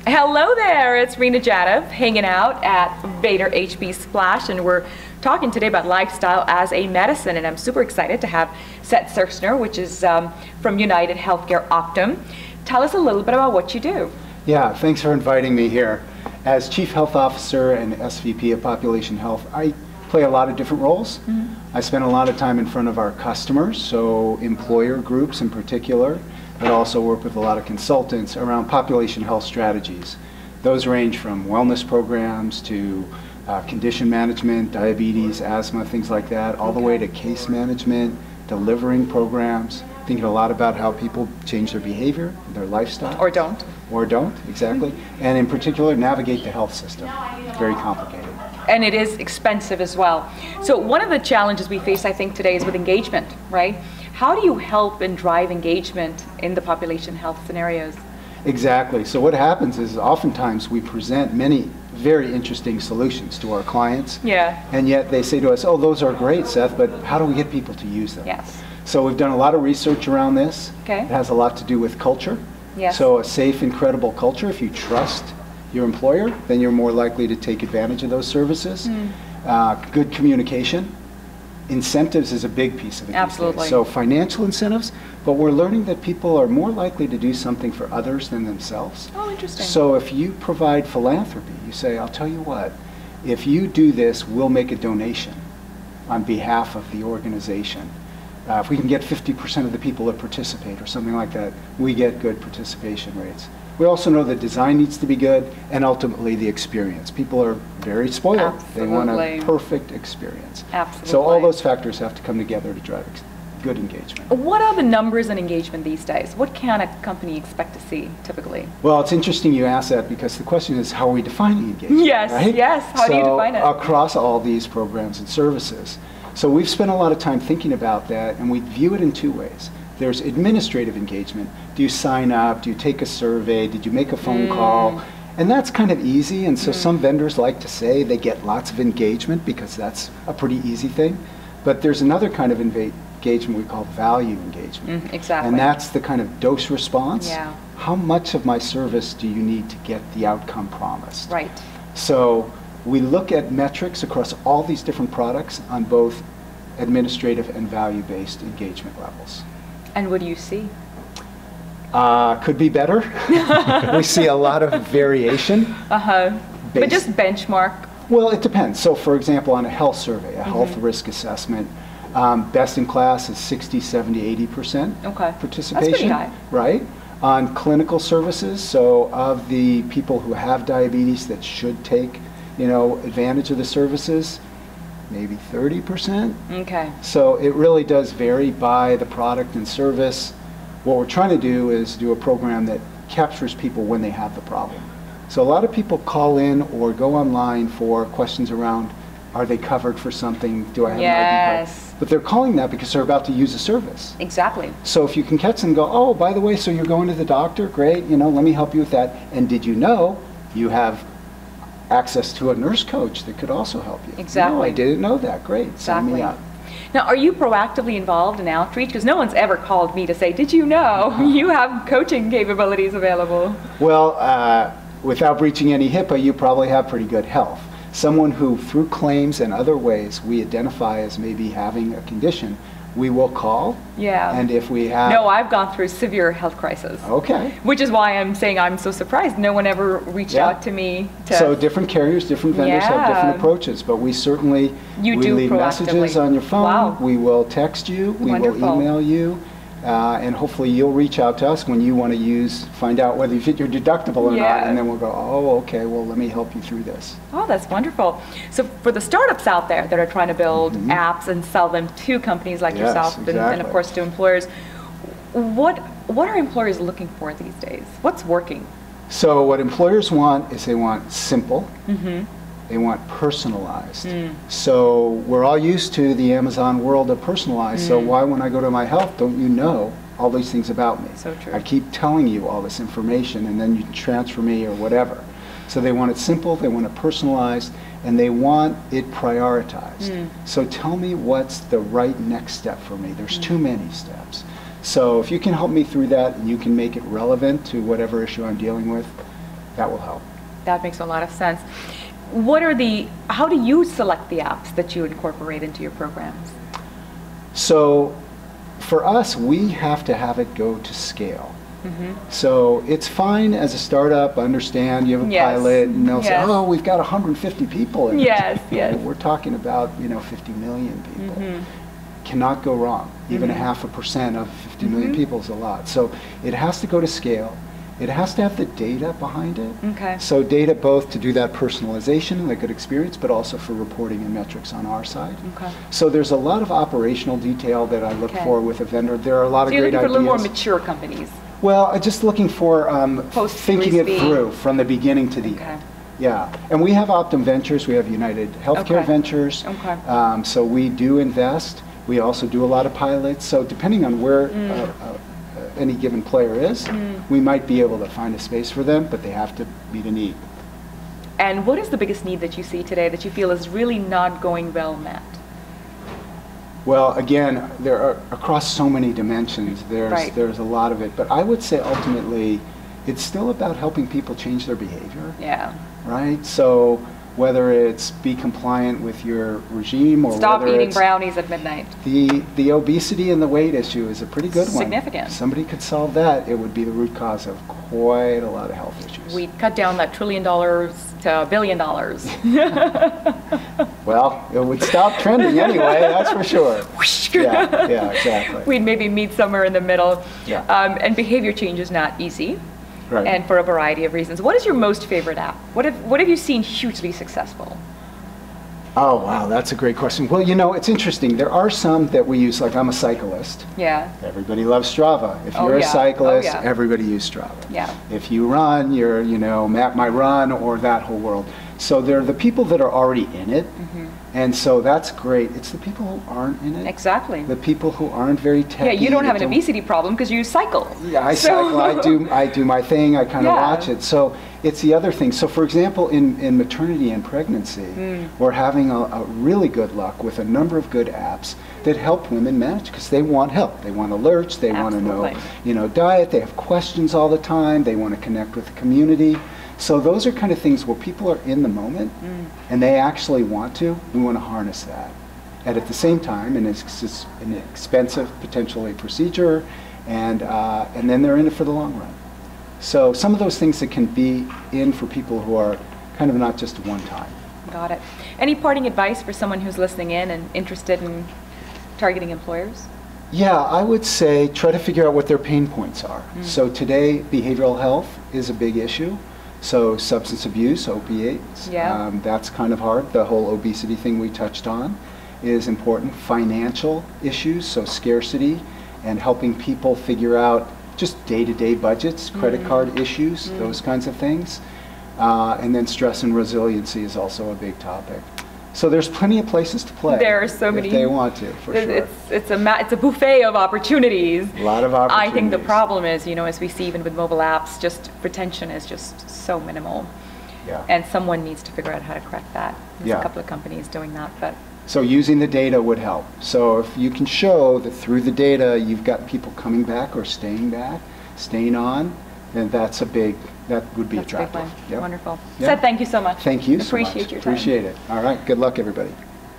Hello there, it's Reena Jadhav hanging out at Vader HB Splash, and we're talking today about lifestyle as a medicine, and I'm super excited to have Seth Serxner, which is from UnitedHealthcare Optum. Tell us a little bit about what you do. Yeah, thanks for inviting me here. As Chief Health Officer and SVP of Population Health, I play a lot of different roles. I spend a lot of time in front of our customers, so employer groups in particular, but also work with a lot of consultants around population health strategies. Those range from wellness programs to condition management, diabetes, asthma, things like that, all the way to case management, delivering programs, thinking a lot about how people change their behavior, their lifestyle. Or don't. Or don't, exactly. And in particular, navigate the health system. Very complicated. And it is expensive as well. So one of the challenges we face, I think, today is with engagement, right? How do you help and drive engagement in the population health scenarios? Exactly. So what happens is oftentimes we present many very interesting solutions to our clients. Yeah. And yet they say to us, oh, those are great, Seth, but how do we get people to use them? Yes. So we've done a lot of research around this. Okay. It has a lot to do with culture. Yes. So a safe and credible culture, if you trust your employer, then you're more likely to take advantage of those services. Good communication. Incentives is a big piece of it. Absolutely. So financial incentives, but we're learning that people are more likely to do something for others than themselves. Oh, interesting. So if you provide philanthropy, you say, I'll tell you what, if you do this, we'll make a donation on behalf of the organization. If we can get 50% of the people that participate or something like that, we get good participation rates. We also know the design needs to be good and ultimately the experience. People are very spoiled. Absolutely. They want a perfect experience. Absolutely. So all those factors have to come together to drive good engagement. What are the numbers in engagement these days? What can a company expect to see typically? Well, it's interesting you ask that because the question is how are we defining engagement? Yes, right? yes. How do you define it? Across all these programs and services. So we've spent a lot of time thinking about that, and we view it in two ways. There's administrative engagement. Do you sign up? Do you take a survey? Did you make a phone call? And that's kind of easy, and so some vendors like to say they get lots of engagement because that's a pretty easy thing. But there's another kind of engagement we call value engagement. Exactly. And that's the kind of dose response. Yeah. How much of my service do you need to get the outcome promised? Right. So we look at metrics across all these different products on both administrative and value-based engagement levels. And what do you see? Could be better. We see a lot of variation. But just benchmark. Well, it depends. So for example, on a health survey, a health risk assessment, best in class is 60, 70, 80% participation. That's pretty high. Right? On clinical services, so of the people who have diabetes that should take, advantage of the services, maybe 30%. Okay. So it really does vary by the product and service. What we're trying to do is do a program that captures people when they have the problem. So a lot of people call in or go online for questions around, are they covered for something? Do I have an ID card? But they're calling that because they're about to use a service. Exactly. So if you can catch them and go, oh, by the way, so you're going to the doctor? Great, let me help you with that. And did you know you have access to a nurse coach that could also help you? Exactly. No, I didn't know that. Great. Exactly. Sign me up. Now, are you proactively involved in outreach? Because no one's ever called me to say, did you know you have coaching capabilities available? Well, without breaching any HIPAA, you probably have pretty good health. Someone who, through claims and other ways, we identify as maybe having a condition, we will call. Yeah. And if we have... No, I've gone through severe health crisis. Okay. Which is why I'm saying I'm so surprised. No one ever reached out to me to... So different carriers, different vendors have different approaches, but we certainly... we leave messages on your phone. Wow. We will text you. We will email you. And hopefully you'll reach out to us when you want to find out whether you fit your deductible or not, and then we'll go, oh, okay, well, let me help you through this. Oh, that's wonderful. So for the startups out there that are trying to build apps and sell them to companies like yourself, and of course to employers, what are employers looking for these days? What's working? So what employers want is they want simple. They want personalized. So we're all used to the Amazon world of personalized, so why when I go to my health don't you know all these things about me? So true. I keep telling you all this information and then you transfer me or whatever. So they want it simple, they want it personalized, and they want it prioritized. So tell me what's the right next step for me. There's too many steps. So if you can help me through that and you can make it relevant to whatever issue I'm dealing with, that will help. That makes a lot of sense. How do you select the apps that you incorporate into your programs? So for us, we have to have it go to scale. So it's fine as a startup, understand you have a pilot, and they'll say, oh, we've got 150 people. And we're talking about, 50 million people. Cannot go wrong. Even 0.5% of 50 million people is a lot. So it has to go to scale. It has to have the data behind it. Okay. So data both to do that personalization and a good experience, but also for reporting and metrics on our side. Okay. So there's a lot of operational detail that I look for with a vendor. There are a lot of great ideas. So you're looking for a little more mature companies. Well, I'm just looking for thinking it through from the beginning to the end. Yeah, and we have Optum Ventures, we have UnitedHealthcare Ventures, so we do invest. We also do a lot of pilots, so depending on where any given player is, we might be able to find a space for them, but they have to meet a need. And what is the biggest need that you see today that you feel is really not going well met? Well, again, there are across so many dimensions. There's a lot of it, but I would say ultimately, it's still about helping people change their behavior. Yeah. Right. So whether it's be compliant with your regime or stop eating brownies at midnight. The obesity and the weight issue is a pretty good one. Significant. If somebody could solve that, it would be the root cause of quite a lot of health issues. We'd cut down that $1 trillion to $1 billion. Well, it would stop trending anyway, that's for sure. Yeah, exactly. We'd maybe meet somewhere in the middle. Yeah. And behavior change is not easy. Right. And for a variety of reasons. What is your most favorite app? What have you seen hugely successful? Oh, wow, that's a great question. Well, it's interesting. There are some that we use, like I'm a cyclist. Yeah. Everybody loves Strava. If you're a cyclist, everybody uses Strava. Yeah. If you run, you're, Map My Run or that whole world. So there are the people that are already in it, and so that's great. It's the people who aren't in it. Exactly. The people who aren't very techy. Yeah, you don't have an obesity problem because you cycle. Yeah, I cycle. I do my thing. I kind of watch it. So it's the other thing. So for example, in maternity and pregnancy, we're having a really good luck with a number of good apps that help women manage because they want help. They want alerts. They want to know, diet. They have questions all the time. They want to connect with the community. So those are kind of things where people are in the moment and they actually want to. We want to harness that. And at the same time, and it's an expensive, potentially, procedure, and then they're in it for the long run. So some of those things that can be in for people who are kind of not just one time. Got it. Any parting advice for someone who's listening in and interested in targeting employers? Yeah, I would say try to figure out what their pain points are. So today, behavioral health is a big issue. So substance abuse, opiates, that's kind of hard. The whole obesity thing we touched on is important. Financial issues, so scarcity, and helping people figure out just day-to-day budgets, credit card issues, those kinds of things. And then stress and resiliency is also a big topic. So there's plenty of places to play. There are so many. If they want to, for sure. It's a buffet of opportunities. A lot of opportunities. I think the problem is, as we see even with mobile apps, just retention is just so minimal. Yeah. And someone needs to figure out how to correct that. There's a couple of companies doing that, but. So using the data would help. So if you can show that through the data you've got people coming back or staying on, then that would be attractive. Big one. Yep. Wonderful. Yep. Seth, thank you so much. Thank you Appreciate so much. your time. Appreciate it. All right. Good luck, everybody.